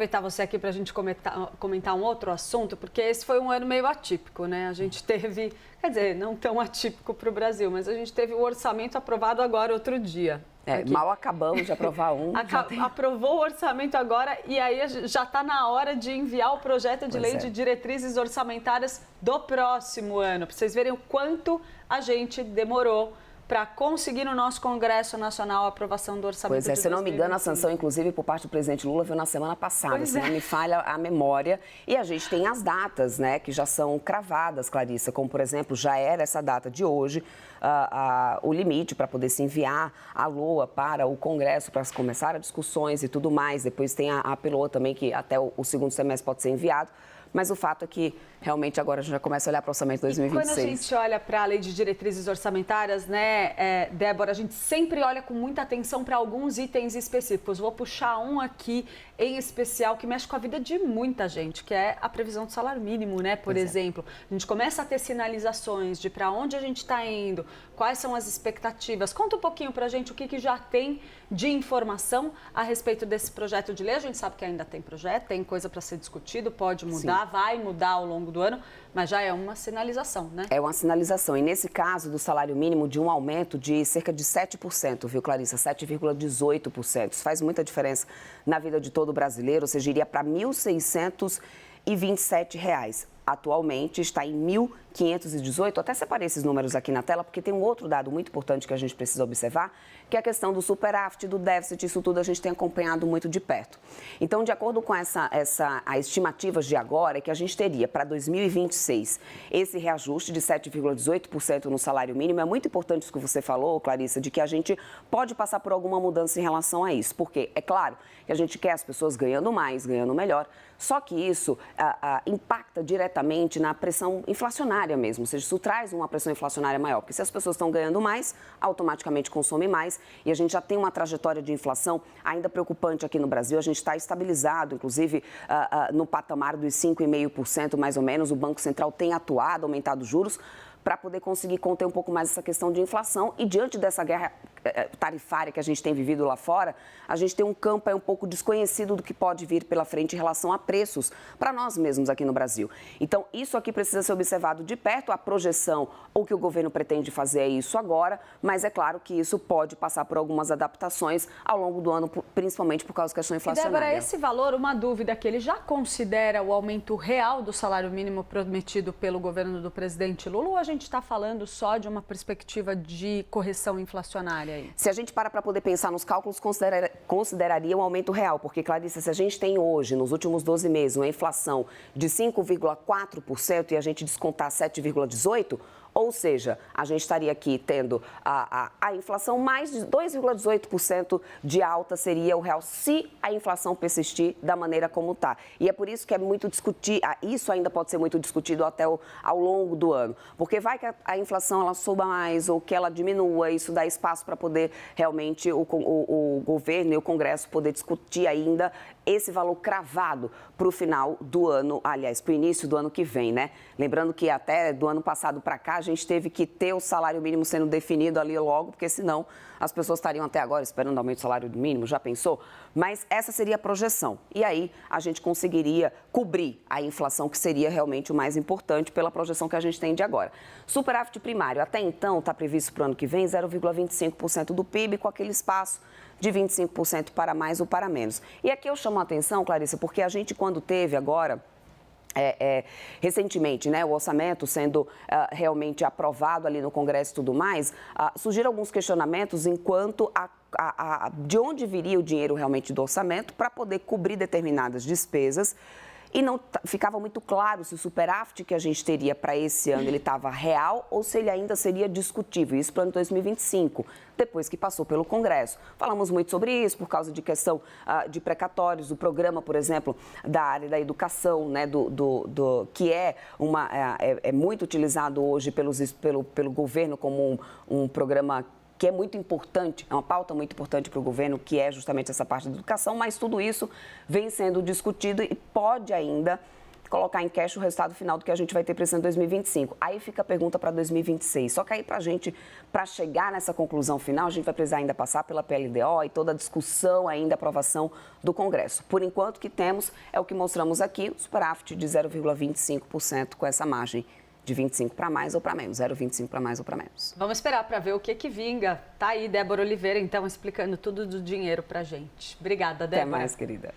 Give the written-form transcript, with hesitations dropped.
Aproveitar você aqui para a gente comentar um outro assunto, porque esse foi um ano meio atípico, né? A gente teve, quer dizer, não tão atípico para o Brasil, mas a gente teve o orçamento aprovado agora outro dia. Mal acabamos de aprovar um. Aprovou o orçamento agora e aí já está na hora de enviar o projeto de lei de diretrizes orçamentárias do próximo ano, para vocês verem o quanto a gente demorou para conseguir no nosso Congresso Nacional a aprovação do orçamento de 2025. Se não me engano, a sanção, inclusive, por parte do presidente Lula, veio na semana passada, se não me falha a memória. E a gente tem as datas, né, que já são cravadas, Clarissa, como, por exemplo, já era essa data de hoje, o limite para poder se enviar a LOA para o Congresso, para começar as discussões e tudo mais. Depois tem a PLOA também, que até o segundo semestre pode ser enviado. Mas o fato é que, realmente, agora a gente já começa a olhar para o orçamento de 2026. E quando a gente olha para a lei de diretrizes orçamentárias, né, Débora, a gente sempre olha com muita atenção para alguns itens específicos. Vou puxar um aqui em especial que mexe com a vida de muita gente, que é a previsão do salário mínimo, né, por exemplo. A gente começa a ter sinalizações de para onde a gente está indo, quais são as expectativas. Conta um pouquinho para a gente o que já tem de informação a respeito desse projeto de lei. A gente sabe que ainda tem projeto, tem coisa para ser discutido, pode mudar. Vai mudar ao longo do ano, mas já é uma sinalização, né? É uma sinalização. E nesse caso do salário mínimo, de um aumento de cerca de 7%, viu, Clarissa? 7,18%. Isso faz muita diferença na vida de todo brasileiro, ou seja, iria para R$ 1.627. Atualmente está em 1.518. Até separei esses números aqui na tela, porque tem um outro dado muito importante que a gente precisa observar, que é a questão do superávit, do déficit. Isso tudo a gente tem acompanhado muito de perto. Então, de acordo com as estimativas de agora, é que a gente teria para 2026 esse reajuste de 7,18% no salário mínimo. É muito importante isso que você falou, Clarissa, de que a gente pode passar por alguma mudança em relação a isso. Porque é claro que a gente quer as pessoas ganhando mais, ganhando melhor, só que isso impacta diretamente na pressão inflacionária mesmo, ou seja, isso traz uma pressão inflacionária maior, porque se as pessoas estão ganhando mais, automaticamente consomem mais, e a gente já tem uma trajetória de inflação ainda preocupante aqui no Brasil. A gente está estabilizado, inclusive, no patamar dos 5,5% mais ou menos. O Banco Central tem atuado, aumentado os juros, para poder conseguir conter um pouco mais essa questão de inflação. E diante dessa guerra tarifária que a gente tem vivido lá fora, a gente tem um campo um pouco desconhecido do que pode vir pela frente em relação a preços para nós mesmos aqui no Brasil. Então, isso aqui precisa ser observado de perto. A projeção, ou que o governo pretende fazer é isso agora, mas é claro que isso pode passar por algumas adaptações ao longo do ano, principalmente por causa da questão inflacionária. E, Débora, esse valor, uma dúvida, que ele já considera o aumento real do salário mínimo prometido pelo governo do presidente Lula, ou a gente está falando só de uma perspectiva de correção inflacionária aí? Se a gente para poder pensar nos cálculos, consideraria um aumento real, porque, Clarissa, se a gente tem hoje, nos últimos 12 meses, uma inflação de 5,4% e a gente descontar 7,18%, ou seja, a gente estaria aqui tendo a inflação mais de 2,18% de alta seria o real, se a inflação persistir da maneira como está. E é por isso que é muito discutir, isso ainda pode ser muito discutido até ao longo do ano, porque vai que a inflação ela suba mais ou que ela diminua, isso dá espaço para poder realmente o governo e o Congresso poder discutir ainda esse valor cravado para o final do ano, aliás, para o início do ano que vem, né? Lembrando que até do ano passado para cá, a gente teve que ter o salário mínimo sendo definido ali logo, porque senão as pessoas estariam até agora esperando aumento do salário mínimo, já pensou? Mas essa seria a projeção. E aí a gente conseguiria cobrir a inflação, que seria realmente o mais importante pela projeção que a gente tem de agora. Superávit primário, até então, está previsto para o ano que vem 0,25% do PIB, com aquele espaço de 25% para mais ou para menos. E aqui eu chamo a atenção, Clarissa, porque a gente, quando teve agora, recentemente, né, o orçamento sendo realmente aprovado ali no Congresso e tudo mais, surgiram alguns questionamentos enquanto de onde viria o dinheiro realmente do orçamento para poder cobrir determinadas despesas. E não ficava muito claro se o superávit que a gente teria para esse ano ele estava real ou se ele ainda seria discutível. Isso para o ano 2025, depois que passou pelo Congresso. Falamos muito sobre isso por causa de questão de precatórios, do programa, por exemplo, da área da educação, né, que é muito utilizado hoje pelo governo como um programa que é muito importante, é uma pauta muito importante para o governo, que é justamente essa parte da educação, mas tudo isso vem sendo discutido e pode ainda colocar em cash o resultado final do que a gente vai ter para esse ano 2025. Aí fica a pergunta para 2026. Só que aí para chegar nessa conclusão final, a gente vai precisar ainda passar pela PLDO e toda a discussão ainda, aprovação do Congresso. Por enquanto, o que temos é o que mostramos aqui, o superávit de 0,25% com essa margem de 25 para mais ou para menos, 0,25 para mais ou para menos. Vamos esperar para ver o que vinga. Tá aí Débora Oliveira, então, explicando tudo do dinheiro para gente. Obrigada, Débora. Até mais, querida.